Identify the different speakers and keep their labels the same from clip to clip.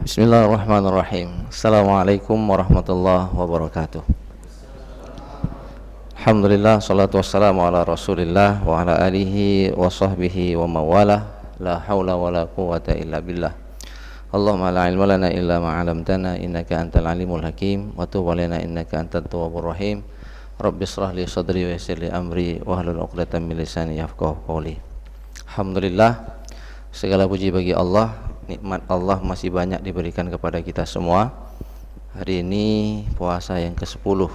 Speaker 1: Bismillahirrahmanirrahim. Assalamualaikum warahmatullahi wabarakatuh. Alhamdulillah, salatu wassalamu ala rasulillah wa ala alihi wa sahbihi wa mawalah. La hawla wa la quwata illa billah. Allahumma la ilma lana illa ma'alamtana innaka antal alimul hakim wa tub alaina innaka antat tawwabur rahim. Rabbi shrah li sadri wa yassir li amri wahlul 'uqdatam min lisani yafqahu qawli. Alhamdulillah, segala puji bagi Allah. Nikmat Allah masih banyak diberikan kepada kita semua. Hari ini puasa yang ke-10,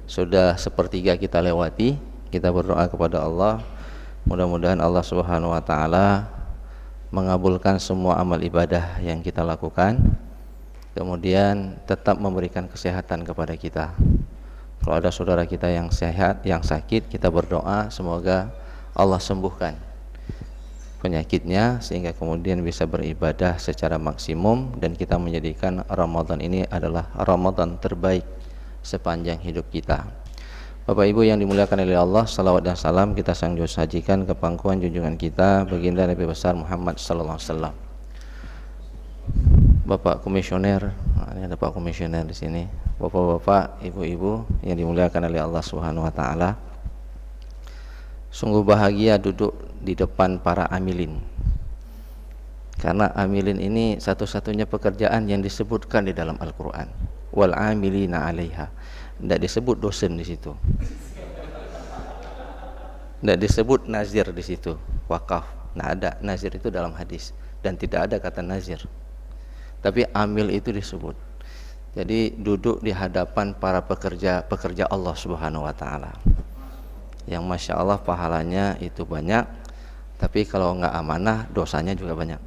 Speaker 1: sudah sepertiga kita lewati. Kita berdoa kepada Allah, mudah-mudahan Allah Subhanahu wa taala mengabulkan semua amal ibadah yang kita lakukan, kemudian tetap memberikan kesehatan kepada kita. Kalau ada saudara kita yang sehat, yang sakit, kita berdoa semoga Allah sembuhkan penyakitnya sehingga kemudian bisa beribadah secara maksimum dan kita menjadikan Ramadan ini adalah Ramadan terbaik sepanjang hidup kita. Bapak Ibu yang dimuliakan oleh Allah, salawat dan salam kita sanjung sajikan ke pangkuan junjungan kita baginda Nabi besar Muhammad sallallahu alaihi wasallam. Bapak komisioner, ini ada Pak komisioner di sini. Bapak-bapak, ibu-ibu yang dimuliakan oleh Allah Subhanahu wa taala. Sungguh bahagia duduk di depan para amilin, karena amilin ini satu-satunya pekerjaan yang disebutkan di dalam Al-Quran. Wal amilina 'alaiha. Tidak disebut dosen di situ, tidak disebut nazir di situ, wakaf. Tidak ada nazir itu dalam hadis dan tidak ada kata nazir, tapi amil itu disebut. Jadi duduk di hadapan para pekerja Allah Subhanahu wa taala, yang masya Allah pahalanya itu banyak, tapi kalau nggak amanah dosanya juga banyak.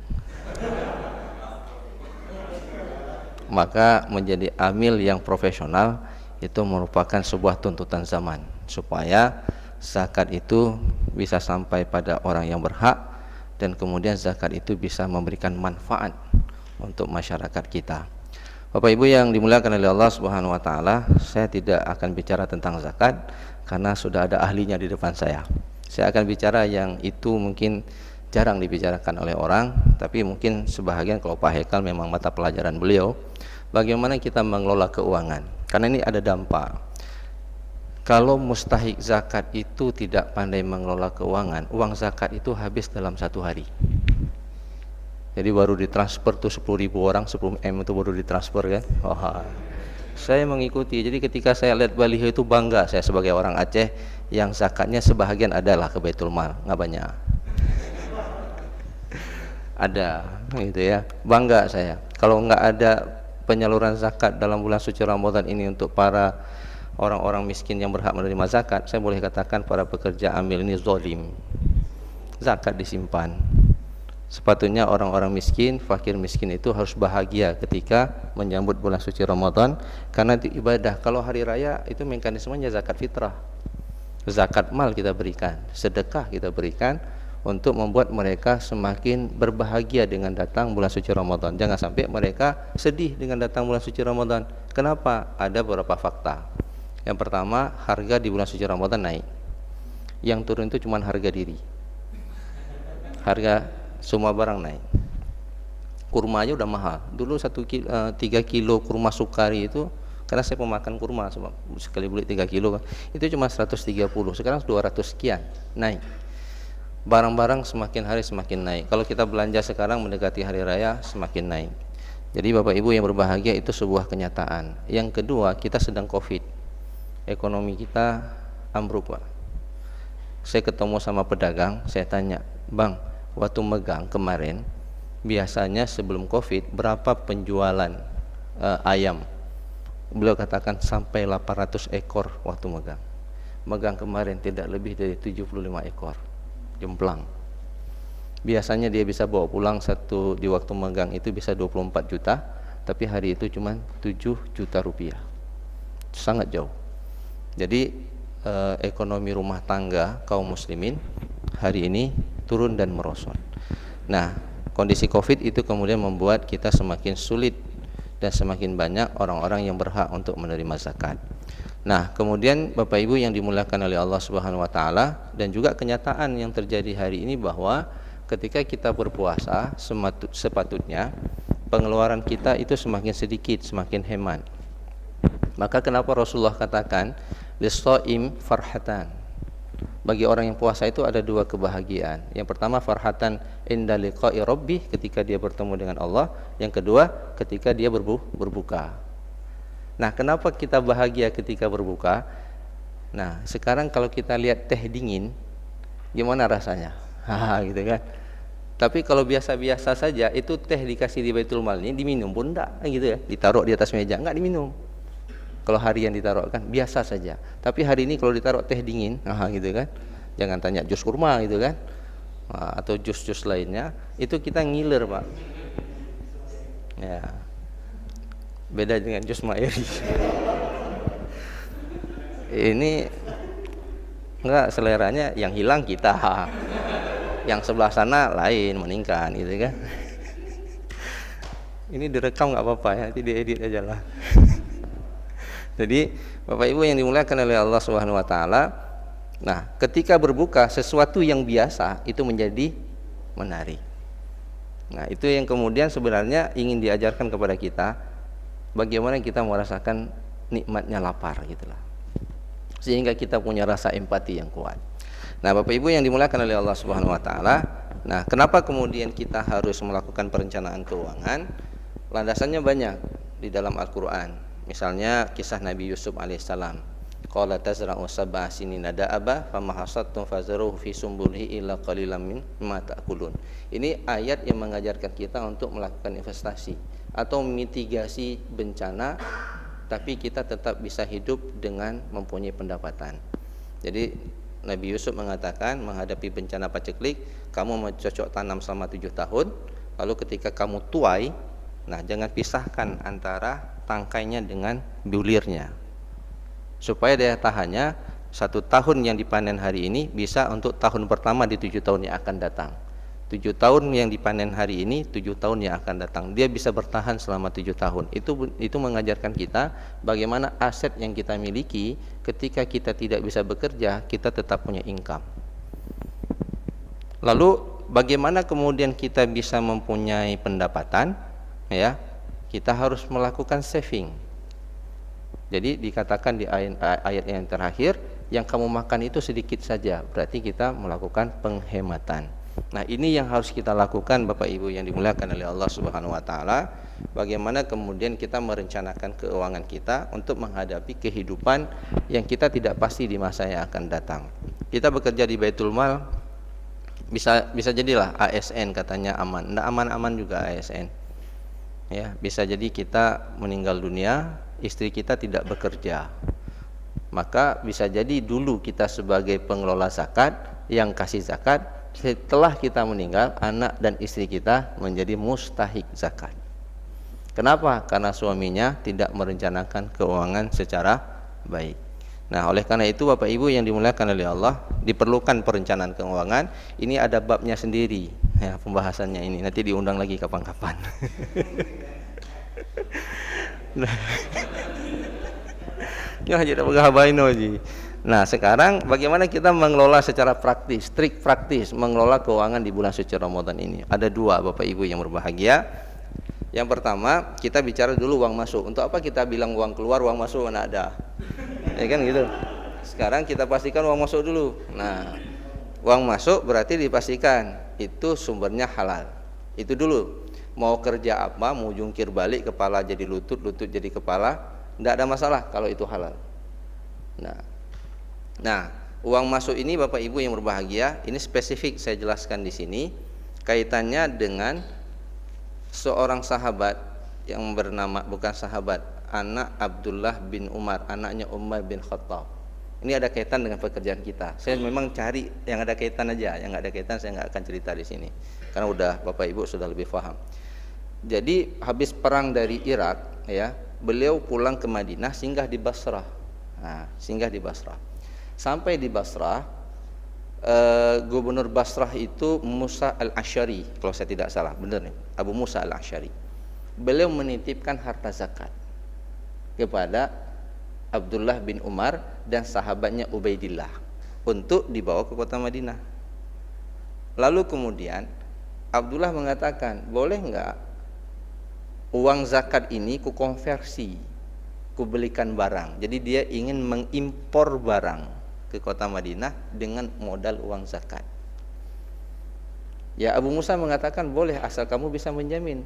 Speaker 1: Maka menjadi amil yang profesional itu merupakan sebuah tuntutan zaman, supaya zakat itu bisa sampai pada orang yang berhak dan kemudian zakat itu bisa memberikan manfaat untuk masyarakat kita. Bapak Ibu yang dimuliakan oleh Allah Subhanahu wa taala, saya tidak akan bicara tentang zakat karena sudah ada ahlinya di depan saya. Saya akan bicara yang itu mungkin jarang dibicarakan oleh orang, tapi mungkin sebahagian kalau Pak Hekal memang mata pelajaran beliau, bagaimana kita mengelola keuangan. Karena ini ada dampak. Kalau mustahik zakat itu tidak pandai mengelola keuangan, uang zakat itu habis dalam 1 hari. Jadi baru ditransfer tuh 10.000 orang, 10 M itu baru ditransfer kan. Saya mengikuti. Jadi ketika saya lihat baliho itu bangga saya sebagai orang Aceh yang zakatnya sebahagian adalah ke Baitul Mal, nggak banyak. Ada gitu ya, bangga saya. Kalau nggak ada penyaluran zakat dalam bulan suci Ramadan ini untuk para orang-orang miskin yang berhak menerima zakat, saya boleh katakan para pekerja amil ini zalim. Zakat disimpan. Sepatutnya orang-orang miskin, fakir miskin itu harus bahagia ketika menyambut bulan suci Ramadan, karena itu ibadah. Kalau hari raya itu mekanismenya zakat fitrah, zakat mal kita berikan, sedekah kita berikan untuk membuat mereka semakin berbahagia dengan datang bulan suci Ramadan. Jangan sampai mereka sedih dengan datang bulan suci Ramadan. Kenapa? Ada beberapa fakta. Yang pertama, harga di bulan suci Ramadan naik. Yang turun itu cuma harga diri, harga semua barang naik. Kurma aja udah mahal. Dulu 3 kilo kurma sukari itu, karena saya pemakan kurma, sekali beli 3 kilo itu cuma 130, sekarang 200 sekian naik. Barang-barang semakin hari semakin naik. Kalau kita belanja sekarang mendekati hari raya semakin naik. Jadi Bapak Ibu yang berbahagia, itu sebuah kenyataan. Yang kedua, kita sedang Covid, ekonomi kita ambruk Pak. Saya ketemu sama pedagang, saya tanya, Bang, waktu megang kemarin biasanya sebelum Covid berapa penjualan ayam? Beliau katakan sampai 800 ekor waktu megang kemarin tidak lebih dari 75 ekor jemplang. Biasanya dia bisa bawa pulang di waktu megang itu bisa 24 juta, tapi hari itu cuma 7 juta rupiah, sangat jauh. Jadi ekonomi rumah tangga kaum muslimin hari ini turun dan merosot. Nah, kondisi Covid itu kemudian membuat kita semakin sulit dan semakin banyak orang-orang yang berhak untuk menerima zakat. Nah, kemudian Bapak Ibu yang dimuliakan oleh Allah Subhanahu wa taala, dan juga kenyataan yang terjadi hari ini bahwa ketika kita berpuasa sepatutnya pengeluaran kita itu semakin sedikit, semakin hemat. Maka kenapa Rasulullah katakan lis-shaim farhatan. Bagi orang yang puasa itu ada dua kebahagiaan. Yang pertama farhatan inda liqa'i rabbih, ketika dia bertemu dengan Allah. Yang kedua ketika dia berbuka. Nah, kenapa kita bahagia ketika berbuka? Nah, sekarang kalau kita lihat teh dingin, gimana rasanya? Gitu kan. Tapi kalau biasa-biasa saja, itu teh dikasih di Baitul Mal ini diminum pun enggak, gitu ya. Ditaruh di atas meja, enggak diminum. Kalau harian ditaruh kan biasa saja. Tapi hari ini kalau ditaruh teh dingin, gitu kan. Jangan tanya jus kurma gitu kan. Atau jus-jus lainnya, itu kita ngiler, Pak. Ya. Beda dengan jus Maeri. Ini enggak, seleranya yang hilang kita. Yang sebelah sana lain meningkat gitu kan. Ini direkam nggak apa-apa ya, nanti diedit aja lah. Jadi Bapak Ibu yang dimuliakan oleh Allah Subhanahu wa taala, nah, ketika berbuka sesuatu yang biasa itu menjadi menarik. Nah, itu yang kemudian sebenarnya ingin diajarkan kepada kita, bagaimana kita merasakan nikmatnya lapar gitulah. Sehingga kita punya rasa empati yang kuat. Nah, Bapak Ibu yang dimuliakan oleh Allah Subhanahu wa taala, nah, kenapa kemudian kita harus melakukan perencanaan keuangan? Landasannya banyak di dalam Al-Qur'an. Misalnya kisah Nabi Yusuf alaihissalam. Qala tazra'u sab'a sinina da'aba fama hasadtum fazaruhu fi sumbulihi illa qalilan mimma ta'kulun. Ini ayat yang mengajarkan kita untuk melakukan investasi atau mitigasi bencana, tapi kita tetap bisa hidup dengan mempunyai pendapatan. Jadi Nabi Yusuf mengatakan menghadapi bencana paceklik, kamu mencocok tanam selama 7 tahun, lalu ketika kamu tuai, nah, jangan pisahkan antara tangkainya dengan bulirnya, supaya daya tahannya 1 tahun yang dipanen hari ini bisa untuk tahun pertama di 7 tahun yang akan datang. 7 tahun yang dipanen hari ini, 7 tahun yang akan datang, dia bisa bertahan selama 7 tahun. Itu mengajarkan kita bagaimana aset yang kita miliki ketika kita tidak bisa bekerja, kita tetap punya income. Lalu bagaimana kemudian kita bisa mempunyai pendapatan? Ya, kita harus melakukan saving. Jadi dikatakan di ayat yang terakhir, yang kamu makan itu sedikit saja, berarti kita melakukan penghematan. Nah, ini yang harus kita lakukan Bapak Ibu yang dimuliakan oleh Allah Subhanahu wa taala. Bagaimana kemudian kita merencanakan keuangan kita untuk menghadapi kehidupan yang kita tidak pasti di masa yang akan datang. Kita bekerja di Baitul Mal, bisa jadilah ASN katanya aman. Enggak aman-aman juga ASN. Ya, bisa jadi kita meninggal dunia, istri kita tidak bekerja. Maka bisa jadi dulu kita sebagai pengelola zakat yang kasih zakat, setelah kita meninggal anak dan istri kita menjadi mustahik zakat. Kenapa? Karena suaminya tidak merencanakan keuangan secara baik. Nah, oleh karena itu Bapak Ibu yang dimuliakan oleh Allah, diperlukan perencanaan keuangan. Ini ada babnya sendiri ya, pembahasannya ini. Nanti diundang lagi kapan-kapan. Nah, sekarang bagaimana kita mengelola secara praktis, trik praktis mengelola keuangan di bulan suci Ramadan ini? Ada 2 Bapak Ibu yang berbahagia. Yang pertama, kita bicara dulu uang masuk. Untuk apa kita bilang uang keluar, uang masuk mana ada? Ya kan gitu. Sekarang kita pastikan uang masuk dulu. Nah, uang masuk berarti dipastikan itu sumbernya halal. Itu dulu. Mau kerja apa, mau jungkir balik kepala jadi lutut, lutut jadi kepala, tidak ada masalah kalau itu halal. Nah, uang masuk ini Bapak Ibu yang berbahagia, ini spesifik saya jelaskan di sini, kaitannya dengan seorang sahabat yang bernama, bukan sahabat, anak Abdullah bin Umar, anaknya Umar bin Khattab. Ini ada kaitan dengan pekerjaan kita. Saya memang cari yang ada kaitan aja, yang nggak ada kaitan saya nggak akan cerita di sini, karena udah Bapak Ibu sudah lebih paham. Jadi habis perang dari Irak, ya, beliau pulang ke Madinah, singgah di Basrah. Nah, singgah di Basrah. Sampai di Basrah, gubernur Basrah itu Musa al-Asy'ari, kalau saya tidak salah, benar nih, Abu Musa al-Asy'ari. Beliau menitipkan harta zakat kepada Abdullah bin Umar dan sahabatnya Ubaidillah untuk dibawa ke kota Madinah. Lalu kemudian Abdullah mengatakan, boleh enggak uang zakat ini ku konversi, ku belikan barang. Jadi dia ingin mengimpor barang ke kota Madinah dengan modal uang zakat. Ya Abu Musa mengatakan boleh asal kamu bisa menjamin.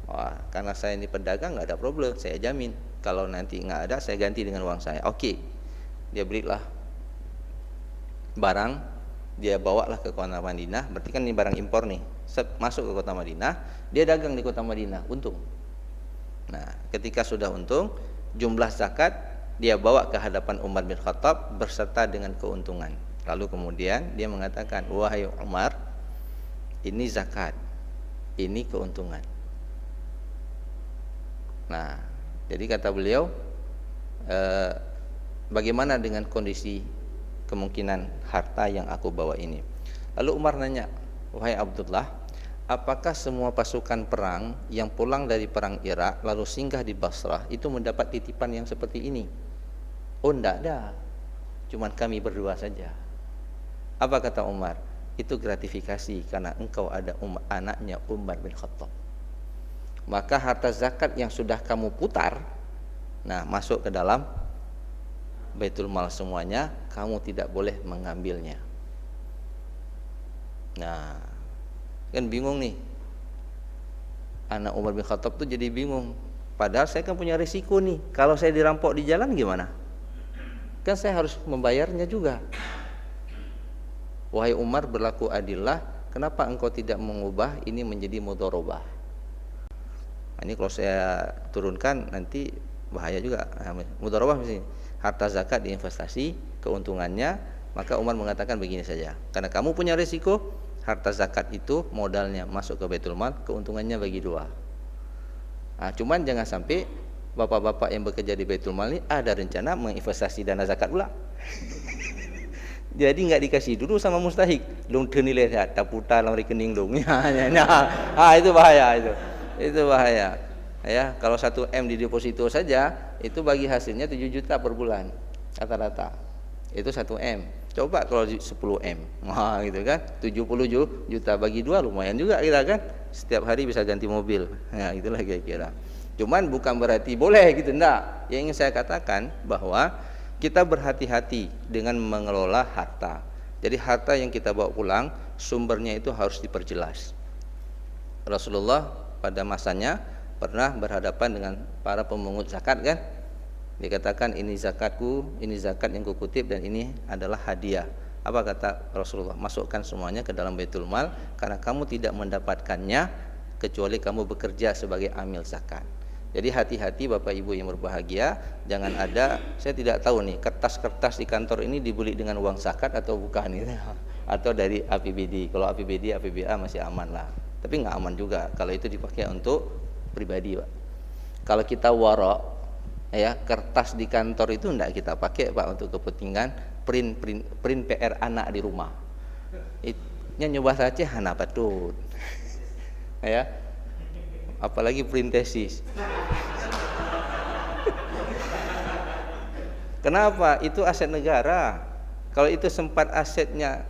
Speaker 1: Wah, karena saya ini pedagang nggak ada problem, saya jamin. Kalau nanti nggak ada, saya ganti dengan uang saya. Oke, dia berilah barang, dia bawalah ke kota Madinah. Berarti kan ini barang impor nih. Masuk ke kota Madinah, dia dagang di kota Madinah, untung. Nah, ketika sudah untung, jumlah zakat dia bawa ke hadapan Umar bin Khattab berserta dengan keuntungan. Lalu kemudian dia mengatakan, wahai Umar, ini zakat, ini keuntungan. Nah, jadi kata beliau, bagaimana dengan kondisi kemungkinan harta yang aku bawa ini? Lalu Umar nanya, wahai Abdullah, apakah semua pasukan perang yang pulang dari perang Irak lalu singgah di Basrah itu mendapat titipan yang seperti ini? Oh, enggak ada, cuman kami berdua saja. Apa kata Umar? Itu gratifikasi karena engkau ada anaknya Umar bin Khattab. Maka harta zakat yang sudah kamu putar, nah masuk ke dalam Baitul Mal semuanya, kamu tidak boleh mengambilnya. Nah, kan bingung nih, anak Umar bin Khattab tuh jadi bingung. Padahal saya kan punya risiko nih, kalau saya dirampok di jalan gimana? Kan saya harus membayarnya juga. Wahai Umar, berlaku adillah, kenapa engkau tidak mengubah ini menjadi mudharabah? Ini kalau saya turunkan nanti bahaya juga. Mudharabah misalnya, harta zakat diinvestasi, keuntungannya, maka Umar mengatakan begini saja. Karena kamu punya risiko, harta zakat itu modalnya masuk ke Baitul Mal, keuntungannya bagi dua. Nah, cuman jangan sampai bapak-bapak yang bekerja di Baitul Mal ini ada rencana menginvestasi dana zakat pula. Jadi nggak dikasih dulu sama mustahik. Long nilai tak putar dalam rekening dong. Itu bahaya itu. Itu bahaya. Ya, kalau 1 M di deposito saja itu bagi hasilnya 7 juta per bulan rata-rata. Itu 1 M. Coba kalau 10 M. Wah, gitu kan. 70 juta bagi 2 lumayan juga kita kan. Setiap hari bisa ganti mobil. Ya, itulah kira-kira. Cuman bukan berarti boleh gitu, enggak. Yang ingin saya katakan bahwa kita berhati-hati dengan mengelola harta. Jadi harta yang kita bawa pulang sumbernya itu harus diperjelas. Rasulullah pada masanya pernah berhadapan dengan para pemungut zakat kan. Dikatakan ini zakatku, ini zakat yang kukutip dan ini adalah hadiah. Apa kata Rasulullah? Masukkan semuanya ke dalam Baitul Mal karena kamu tidak mendapatkannya kecuali kamu bekerja sebagai amil zakat. Jadi hati-hati Bapak Ibu yang berbahagia, jangan ada, saya tidak tahu nih, kertas-kertas di kantor ini dibeli dengan uang zakat atau bukan ini, atau dari APBD. Kalau APBD, APBA masih aman lah. Tapi nggak aman juga kalau itu dipakai untuk pribadi, Pak. Kalau kita warok, ya kertas di kantor itu enggak kita pakai, Pak, untuk kepentingan print PR anak di rumah. Itnya nyoba saja hana patut. Ya. Apalagi print tesis. Kenapa? Itu aset negara. Kalau itu sempat asetnya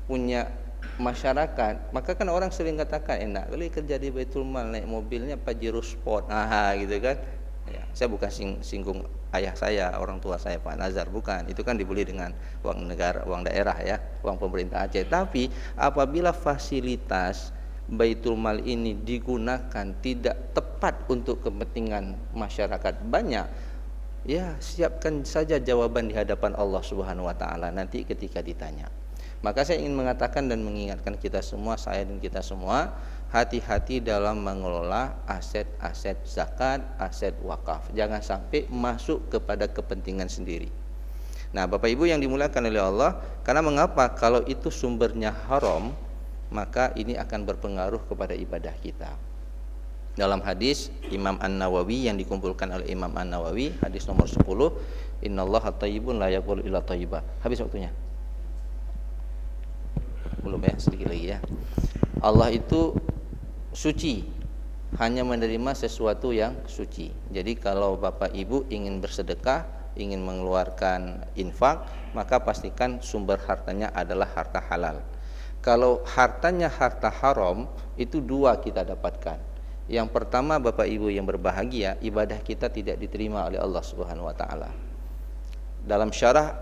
Speaker 1: punya masyarakat, maka kan orang sering katakan enak kali kerja di Baitul Mal, naik mobilnya Pajero Sport, gitu kan. Ya, saya bukan singgung ayah saya, orang tua saya Pak Nazar, bukan. Itu kan dibeli dengan uang negara, uang daerah ya, uang pemerintah Aceh. Tapi apabila fasilitas Baitul Mal ini digunakan tidak tepat untuk kepentingan masyarakat banyak, ya siapkan saja jawaban di hadapan Allah Subhanahu wa taala nanti ketika ditanya. Maka saya ingin mengatakan dan mengingatkan kita semua, saya dan kita semua, hati-hati dalam mengelola aset-aset zakat, aset wakaf. Jangan sampai masuk kepada kepentingan sendiri. Nah, Bapak Ibu yang dimuliakan oleh Allah, karena mengapa? Kalau itu sumbernya haram, maka ini akan berpengaruh kepada ibadah kita. Dalam hadis Imam An-Nawawi yang dikumpulkan oleh Imam An-Nawawi, hadis nomor 10, innallaha thayyibun la yaqbalu illa thayyiba. Habis waktunya. Belum ya, sedikit lagi ya. Allah itu suci, hanya menerima sesuatu yang suci. Jadi kalau Bapak Ibu ingin bersedekah, ingin mengeluarkan infak, maka pastikan sumber hartanya adalah harta halal. Kalau hartanya harta haram, itu dua kita dapatkan. Yang pertama, Bapak Ibu yang berbahagia, ibadah kita tidak diterima oleh Allah Subhanahu wa taala. Dalam syarah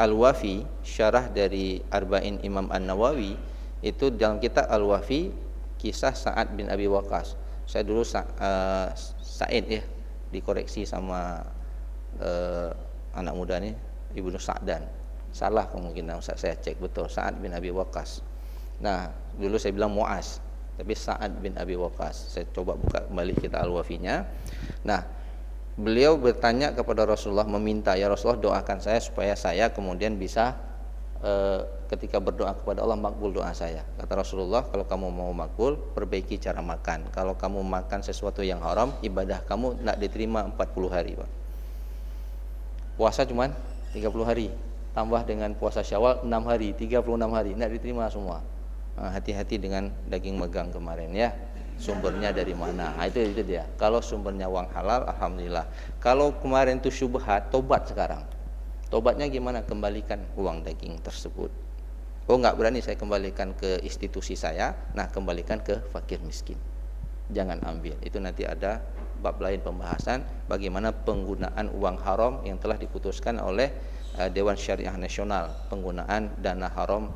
Speaker 1: Al-Wafi, syarah dari Arba'in Imam An-Nawawi, itu dalam kitab Al-Wafi kisah Sa'ad bin Abi Waqqas. Saya dulu Sa'id ya, dikoreksi sama anak muda nih, Ibnu Sa'dan. Salah kemungkinan, saya cek betul, Sa'ad bin Abi Waqqas. Nah, dulu saya bilang Mu'az, tapi Sa'ad bin Abi Waqqas. Saya coba buka kembali kita Al-Wafinya. Nah, beliau bertanya kepada Rasulullah, meminta, ya Rasulullah doakan saya supaya saya kemudian bisa ketika berdoa kepada Allah makbul doa saya. Kata Rasulullah, kalau kamu mau makbul, perbaiki cara makan. Kalau kamu makan sesuatu yang haram, ibadah kamu tidak diterima 40 hari, Pak. Puasa cuman 30 hari, tambah dengan puasa Syawal 6 hari, 36 hari, tidak diterima semua. Hati-hati dengan daging megang kemarin ya, sumbernya dari mana. Itu dia. Kalau sumbernya uang halal, alhamdulillah. Kalau kemarin itu syubhat, tobat sekarang. Tobatnya gimana? Kembalikan uang daging tersebut. Oh, nggak berani saya kembalikan ke institusi saya, nah kembalikan ke fakir miskin. Jangan ambil. Itu nanti ada bab lain pembahasan bagaimana penggunaan uang haram yang telah diputuskan oleh Dewan Syariah Nasional, penggunaan dana haram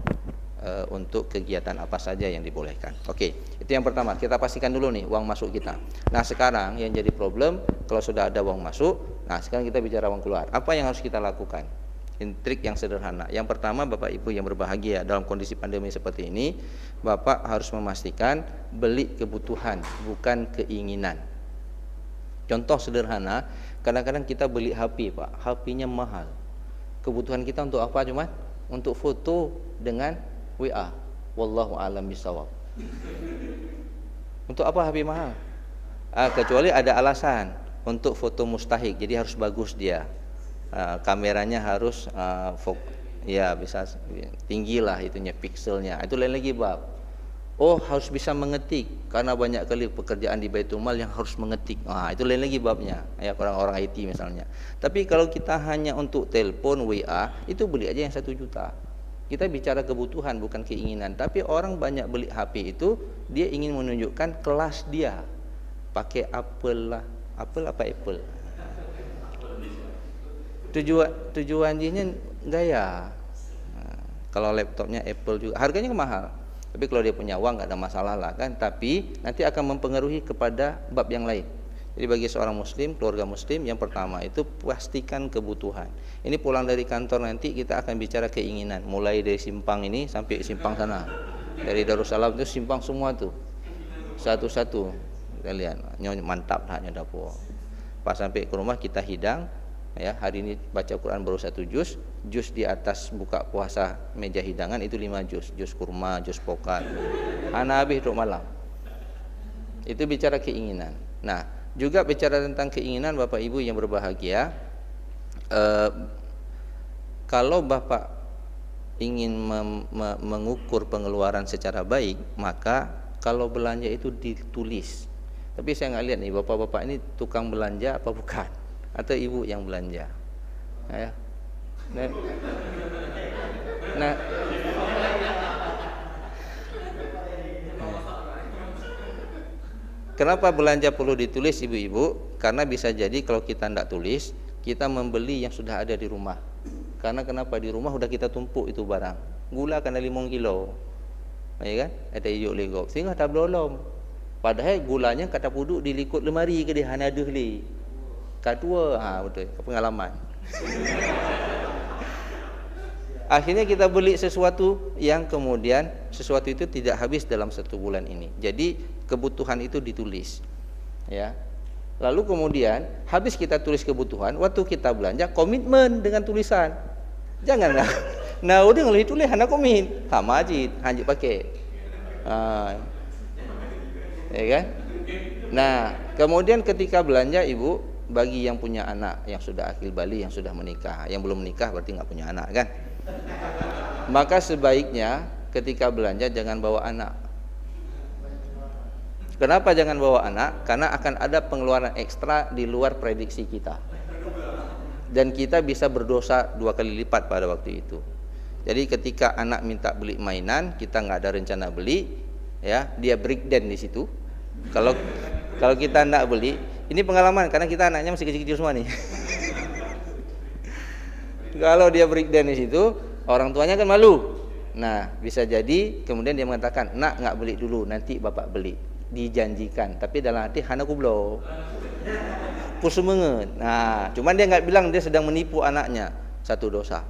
Speaker 1: untuk kegiatan apa saja yang dibolehkan. Oke, itu yang pertama. Kita pastikan dulu nih uang masuk kita. Nah, sekarang yang jadi problem kalau sudah ada uang masuk, nah sekarang kita bicara uang keluar. Apa yang harus kita lakukan? Trik yang sederhana. Yang pertama, Bapak Ibu yang berbahagia, dalam kondisi pandemi seperti ini, Bapak harus memastikan beli kebutuhan, bukan keinginan. Contoh sederhana, kadang-kadang kita beli HP, Pak. HP-nya mahal. Kebutuhan kita untuk apa cuma? Untuk foto dengan WA. Wallahu a'lam bishawab. Untuk apa HP mahal? Kecuali ada alasan untuk foto mustahik, jadi harus bagus dia. Kameranya harus ya bisa tinggi lah itunya, pikselnya. Itu lain lagi bab. Oh, harus bisa mengetik karena banyak kali pekerjaan di Baitul Mal yang harus mengetik. Itu lain lagi babnya. Ya, orang-orang IT misalnya. Tapi kalau kita hanya untuk telepon WA, itu beli aja yang 1 juta. Kita bicara kebutuhan bukan keinginan. Tapi orang banyak beli HP itu dia ingin menunjukkan kelas dia. Pakai Apple lah. Apple apa Apple? Tujuan dia gaya. Kalau laptopnya Apple juga harganya mahal. Tapi kalau dia punya uang nggak ada masalah lah kan. Tapi nanti akan mempengaruhi kepada bab yang lain. Jadi bagi seorang muslim, keluarga muslim, yang pertama itu pastikan kebutuhan. Ini pulang dari kantor nanti kita akan bicara keinginan. Mulai dari simpang ini sampai simpang sana. Dari Darussalam itu simpang semua tuh. Satu-satu. Kita lihat, mantap lah dapur. Pas sampai ke rumah kita hidang. Ya, hari ini baca Quran baru 1 juz. Juz di atas buka puasa meja hidangan itu 5 juz. Juz kurma, juz pokat. Habis untuk malam. Itu bicara keinginan. Nah, juga bicara tentang keinginan Bapak Ibu yang berbahagia, kalau Bapak ingin mengukur pengeluaran secara baik, maka kalau belanja itu ditulis. Tapi saya nggak lihat nih bapak-bapak ini tukang belanja apa bukan, atau ibu yang belanja. Nah, kenapa belanja perlu ditulis ibu-ibu? Karena bisa jadi kalau kita tidak tulis, kita membeli yang sudah ada di rumah. Karena kenapa? Di rumah sudah kita tumpuk itu barang. Gula kena 5 kilo, ya kan? Ada ijuk legok, sehingga tak belum. Padahal gulanya kata puduk dilikut lemari ke dia hana aduh li. Kedua, betul, pengalaman. Akhirnya kita beli sesuatu yang kemudian sesuatu itu tidak habis dalam 1 bulan ini. Jadi kebutuhan itu ditulis, ya. Lalu kemudian habis kita tulis kebutuhan, waktu kita belanja komitmen dengan tulisan. Janganlah. Nah, udah ngeli tulis hana komit, sama aja, hanya pakai. Ya kan? Nah, kemudian ketika belanja ibu, bagi yang punya anak yang sudah akil balik, yang sudah menikah, yang belum menikah berarti nggak punya anak kan? Maka sebaiknya ketika belanja jangan bawa anak. Kenapa jangan bawa anak? Karena akan ada pengeluaran ekstra di luar prediksi kita. Dan kita bisa berdosa 2 kali lipat pada waktu itu. Jadi ketika anak minta beli mainan, kita nggak ada rencana beli, ya, dia breakdown di situ. Kalau kita nak beli, ini pengalaman karena kita anaknya masih kecil-kecil semua nih. Kalau dia breakdown di situ, orang tuanya kan malu. Nah, bisa jadi kemudian dia mengatakan, nak nggak beli dulu, nanti bapak beli. Dijanjikan, tapi dalam hati hana kublo. Pusumengen. Nah, cuman dia nggak bilang dia sedang menipu anaknya. Satu dosa.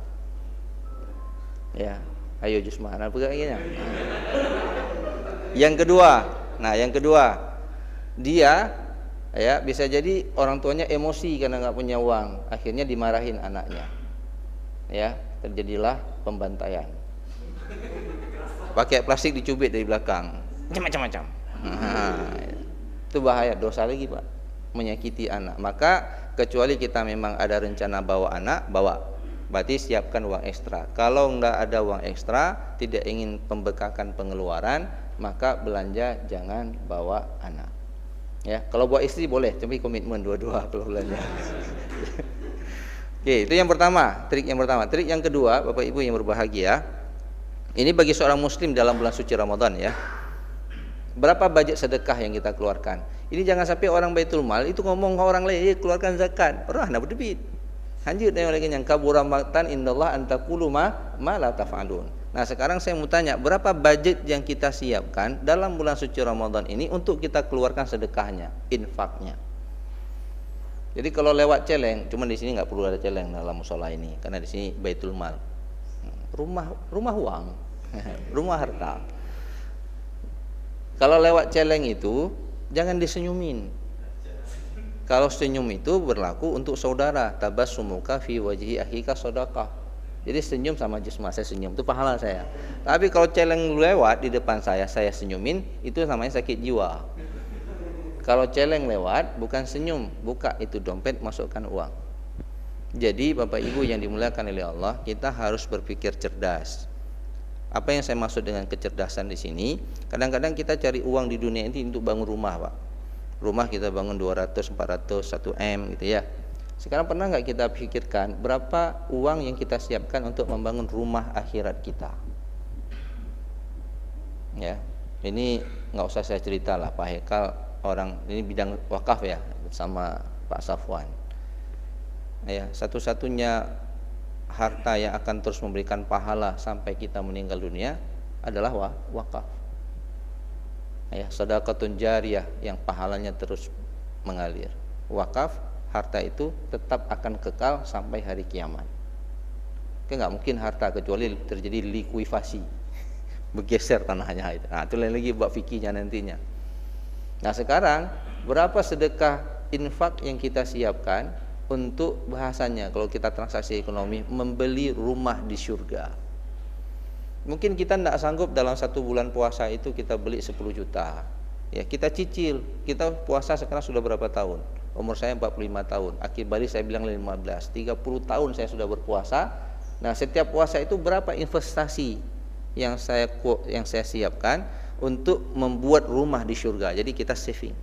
Speaker 1: Ya, ayo Jusma, nah begini. Yang kedua, dia ya bisa jadi orang tuanya emosi karena nggak punya uang, akhirnya dimarahin anaknya. Ya, terjadilah pembantaian. Pakai plastik dicubit dari belakang, macam-macam. Nah, itu bahaya, dosa lagi Pak, menyakiti anak. Maka kecuali kita memang ada rencana bawa anak, bawa, berarti siapkan uang ekstra. Kalau nggak ada uang ekstra, tidak ingin pembekakan pengeluaran, maka belanja jangan bawa anak. Ya, kalau bawa istri boleh, tapi komitmen dua-dua kalau belanja. Oke, itu yang pertama, trik yang pertama. Trik yang kedua, Bapak Ibu yang berbahagia, ini bagi seorang muslim dalam bulan suci Ramadan ya. Berapa budget sedekah yang kita keluarkan? Ini jangan sampai orang Baitul Mal itu ngomong ke orang lain, keluarkan zakat. Orang nak berdebit. Hanjir dengan lagi yang kaburamatan indallah antaqulu ma la taf'alun. Nah, sekarang saya mau tanya, berapa budget yang kita siapkan dalam bulan suci Ramadan ini untuk kita keluarkan sedekahnya, infaknya? Jadi kalau lewat celeng, cuman di sini nggak perlu ada celeng dalam musola ini, karena di sini Baitul Mal, rumah uang, rumah harta. Kalau lewat celeng itu jangan disenyumin. Kalau senyum itu berlaku untuk saudara, tabassumuka fi wajhi akhika shadaqah. Jadi senyum sama Jusma, saya senyum itu pahala saya. Tapi kalau celeng lewat di depan saya senyumin, itu namanya sakit jiwa. Kalau celeng lewat bukan senyum, buka itu dompet, masukkan uang. Jadi Bapak Ibu yang dimuliakan oleh Allah, kita harus berpikir cerdas. Apa yang saya maksud dengan kecerdasan di sini? Kadang-kadang kita cari uang di dunia ini untuk bangun rumah, Pak. Rumah kita bangun 200, 400, 1 M gitu ya. Sekarang pernah nggak kita pikirkan berapa uang yang kita siapkan untuk membangun rumah akhirat kita? Ya, ini nggak usah saya cerita lah, Pak Hekal orang ini bidang wakaf ya sama Pak Safwan. Ya, satu-satunya harta yang akan terus memberikan pahala sampai kita meninggal dunia adalah wakaf. Ya, sedekahun jariyah yang pahalanya terus mengalir. Wakaf, harta itu tetap akan kekal sampai hari kiamat. Nggak mungkin harta kecuali terjadi likuifasi, bergeser tanahnya itu. Nah, itu lain lagi buat fikihnya nantinya. Nah, sekarang berapa sedekah infak yang kita siapkan untuk bahasanya kalau kita transaksi ekonomi membeli rumah di surga? Mungkin kita tidak sanggup dalam 1 bulan puasa itu kita beli 10 juta. Ya, kita cicil. Kita puasa sekarang sudah berapa tahun? Umur saya 45 tahun. Akhir balik saya bilang 15. 30 tahun saya sudah berpuasa. Nah, setiap puasa itu berapa investasi yang saya siapkan untuk membuat rumah di surga. Jadi kita saving.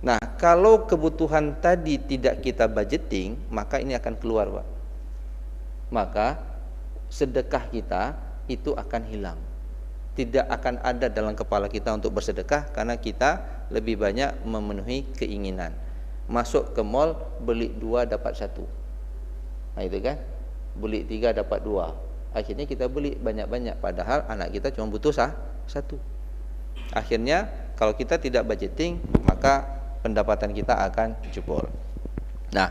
Speaker 1: Nah, kalau kebutuhan tadi tidak kita budgeting, maka ini akan keluar, Pak. Maka sedekah kita itu akan hilang. Tidak akan ada dalam kepala kita untuk bersedekah karena kita lebih banyak memenuhi keinginan. Masuk ke mall beli 2 dapat 1. Nah, itu kan. Beli 3 dapat 2. Akhirnya kita beli banyak-banyak padahal anak kita cuma butuh 1. Akhirnya kalau kita tidak budgeting, maka pendapatan kita akan jebol. Nah,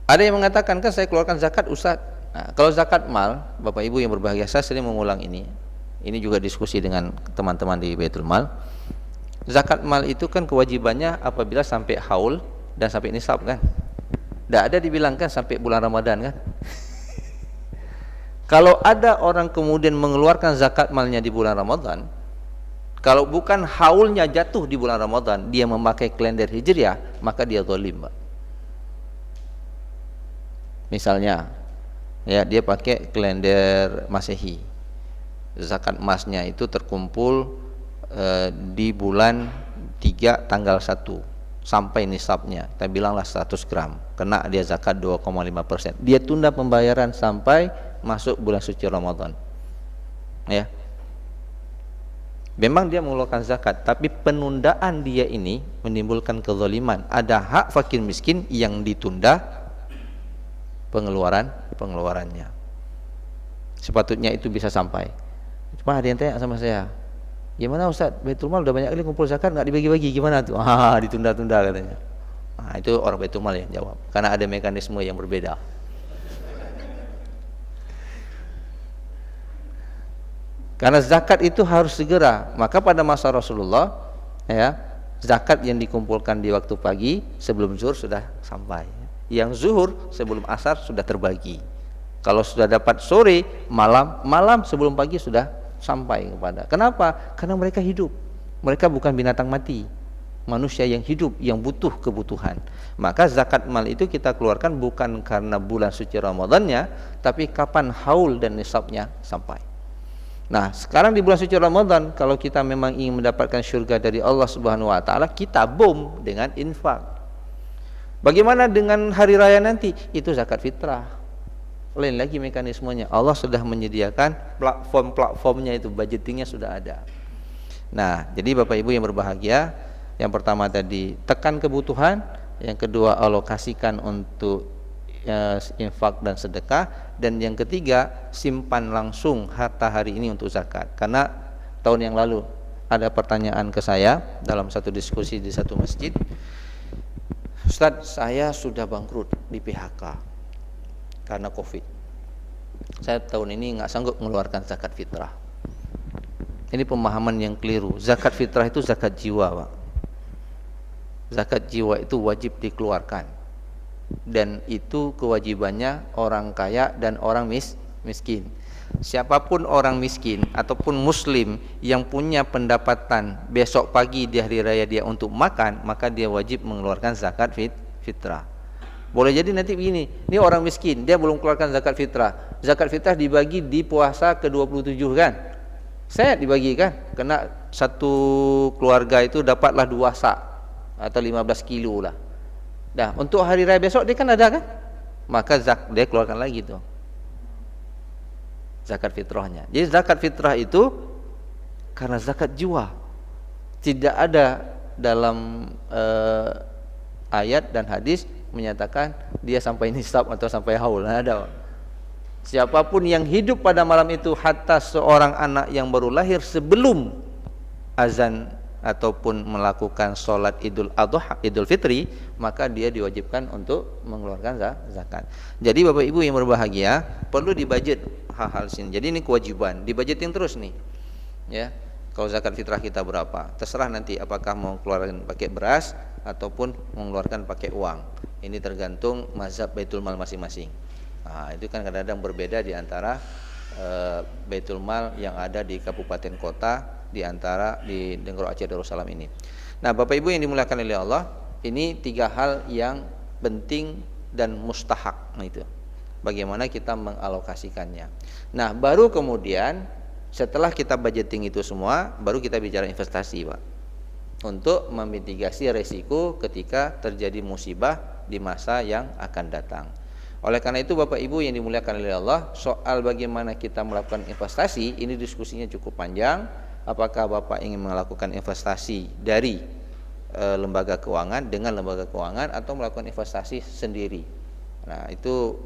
Speaker 1: ada yang mengatakan, kan saya keluarkan zakat Ustaz. Nah, kalau zakat mal, Bapak Ibu yang berbahagia, saya sering mengulang ini. Ini juga diskusi dengan teman-teman di Baitul Mal. Zakat mal itu kan kewajibannya apabila sampai haul dan sampai nisab kan. Tidak ada dibilangkan sampai bulan Ramadan kan. Kalau ada orang kemudian mengeluarkan zakat malnya di bulan Ramadan, kalau bukan haulnya jatuh di bulan Ramadan, dia memakai kalender Hijriah, maka dia zalim, Pak. Misalnya, ya dia pakai kalender Masehi. Zakat emasnya itu terkumpul di bulan 3 tanggal 1 sampai nisabnya. Kita bilanglah 100 gram. Kena dia zakat 2,5%. Dia tunda pembayaran sampai masuk bulan suci Ramadan. Ya. Memang dia mengeluarkan zakat, tapi penundaan dia ini menimbulkan kezaliman. Ada hak fakir miskin yang ditunda pengeluarannya. Sepatutnya itu bisa sampai. Cuma ada yang tanya sama saya, gimana Ustaz, Baitul Mal udah banyak kali kumpul zakat nggak dibagi-bagi, gimana tuh? Ditunda-tunda katanya. Nah, itu orang Baitul Mal yang jawab, karena ada mekanisme yang berbeda. Karena zakat itu harus segera. Maka pada masa Rasulullah, ya, zakat yang dikumpulkan di waktu pagi sebelum zuhur sudah sampai. Yang zuhur sebelum asar sudah terbagi. Kalau sudah dapat sore, malam sebelum pagi sudah sampai kepada. Kenapa? Karena mereka hidup. Mereka bukan binatang mati. Manusia yang hidup, yang butuh kebutuhan. Maka zakat mal itu kita keluarkan bukan karena bulan suci Ramadannya, tapi kapan haul dan nisabnya sampai. Nah, sekarang di bulan suci Ramadan, kalau kita memang ingin mendapatkan syurga dari Allah Subhanahu wa taala, kita bom dengan infak. Bagaimana dengan hari raya nanti? Itu zakat fitrah. Lain lagi mekanismenya. Allah sudah menyediakan platformnya, itu budgetingnya sudah ada. Nah, jadi Bapak Ibu yang berbahagia, yang pertama tadi tekan kebutuhan, yang kedua alokasikan untuk infak dan sedekah, dan yang ketiga simpan langsung harta hari ini untuk zakat. Karena tahun yang lalu ada pertanyaan ke saya dalam satu diskusi di satu masjid, Ustadz, saya sudah bangkrut di PHK karena COVID. Saya tahun ini nggak sanggup mengeluarkan zakat fitrah. Ini pemahaman yang keliru. Zakat fitrah itu zakat jiwa, Pak. Zakat jiwa itu wajib dikeluarkan, dan itu kewajibannya orang kaya dan orang miskin. Siapapun orang miskin ataupun muslim yang punya pendapatan besok pagi di hari raya dia untuk makan, maka dia wajib mengeluarkan zakat fitrah. Boleh jadi nanti begini, ini orang miskin, dia belum keluarkan zakat fitrah. Zakat fitrah dibagi di puasa ke-27 kan? Saya dibagi kan? Kena satu keluarga itu dapatlah 2 sak atau 15 kilo lah. Dah, untuk hari raya besok dia kan ada kan? Maka dia keluarkan lagi tuh zakat fitrahnya. Jadi zakat fitrah itu karena zakat jiwa. Tidak ada dalam ayat dan hadis menyatakan dia sampai nisab atau sampai haul. Nah, ada. Siapapun yang hidup pada malam itu, hatta seorang anak yang baru lahir sebelum azan ataupun melakukan sholat Idul Adha, Idul Fitri, maka dia diwajibkan untuk mengeluarkan zakat. Jadi Bapak Ibu yang berbahagia, perlu dibudget hal-hal sini. Jadi ini kewajiban, dibudgetin terus nih. Ya. Kalau zakat fitrah kita berapa? Terserah nanti apakah mau keluarkan pakai beras ataupun mengeluarkan pakai uang. Ini tergantung mazhab Baitul Mal masing-masing. Nah, itu kan kadang-kadang berbeda di antara Baitul Mal yang ada di kabupaten kota, di antara di Denggoro Aceh Darussalam ini. Nah, Bapak Ibu yang dimuliakan oleh Allah, ini 3 hal yang penting dan mustahak. Nah, itu bagaimana kita mengalokasikannya. Nah, baru kemudian setelah kita budgeting itu semua, baru kita bicara investasi, Pak, untuk memitigasi resiko ketika terjadi musibah di masa yang akan datang. Oleh karena itu Bapak Ibu yang dimuliakan oleh Allah, soal bagaimana kita melakukan investasi, ini diskusinya cukup panjang. Apakah Bapak ingin melakukan investasi dari lembaga keuangan dengan lembaga keuangan atau melakukan investasi sendiri? Nah, itu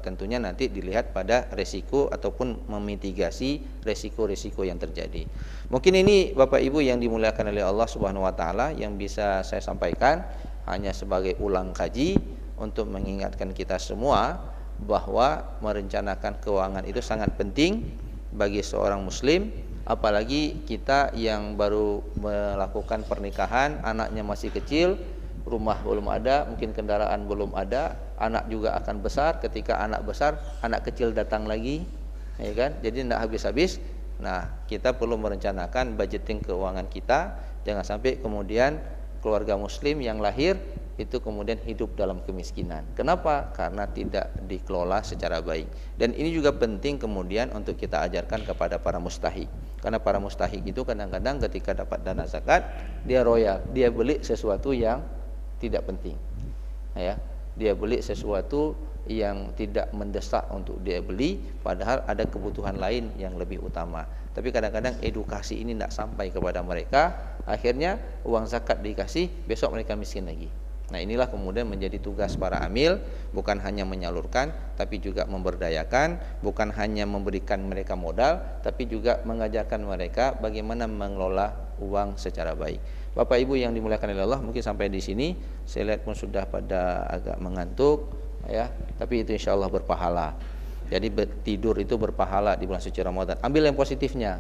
Speaker 1: tentunya nanti dilihat pada resiko ataupun memitigasi resiko-resiko yang terjadi. Mungkin ini Bapak Ibu yang dimuliakan oleh Allah Subhanahu wa taala yang bisa saya sampaikan, hanya sebagai ulang kaji untuk mengingatkan kita semua bahwa merencanakan keuangan itu sangat penting bagi seorang muslim. Apalagi kita yang baru melakukan pernikahan, anaknya masih kecil, rumah belum ada, mungkin kendaraan belum ada, anak juga akan besar. Ketika anak besar, anak kecil datang lagi, ya kan? Jadi tidak habis-habis. Nah, kita perlu merencanakan budgeting keuangan kita, jangan sampai kemudian keluarga muslim yang lahir itu kemudian hidup dalam kemiskinan. Kenapa? Karena tidak dikelola secara baik. Dan ini juga penting kemudian untuk kita ajarkan kepada para mustahik. Karena para mustahik itu kadang-kadang ketika dapat dana zakat, dia royal, dia beli sesuatu yang tidak penting. Ya, dia beli sesuatu yang tidak mendesak untuk dia beli, padahal ada kebutuhan lain yang lebih utama. tapi kadang-kadang edukasi ini tidak sampai kepada mereka, akhirnya uang zakat dikasih, besok mereka miskin lagi. Nah, inilah kemudian menjadi tugas para amil, bukan hanya menyalurkan tapi juga memberdayakan, bukan hanya memberikan mereka modal tapi juga mengajarkan mereka bagaimana mengelola uang secara baik. Bapak Ibu yang dimuliakan oleh Allah, mungkin sampai di sini. Saya lihat pun sudah pada agak mengantuk ya, tapi itu insya Allah berpahala. Jadi tidur itu berpahala di bulan suci Ramadan. Ambil yang positifnya.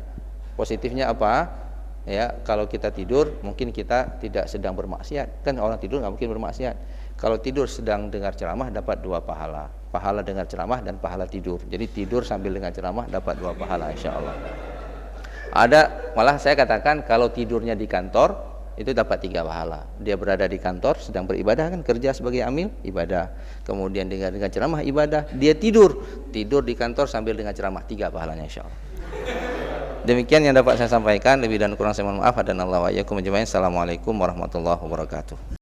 Speaker 1: Positifnya apa? Ya, kalau kita tidur mungkin kita tidak sedang bermaksiat. Kan orang tidur nggak mungkin bermaksiat. Kalau tidur sedang dengar ceramah dapat 2 pahala. Pahala dengar ceramah dan pahala tidur. Jadi tidur sambil dengar ceramah dapat 2 pahala insya Allah. Ada malah saya katakan kalau tidurnya di kantor itu dapat 3 pahala. Dia berada di kantor sedang beribadah, kan kerja sebagai amil, ibadah. Kemudian dengar ceramah, ibadah. Dia tidur di kantor sambil dengar ceramah, 3 pahalanya insya Allah. Demikian yang dapat saya sampaikan, lebih dan kurang saya mohon maaf. Dan Allah wa iyyakum ajmain. Assalamualaikum warahmatullahi wabarakatuh.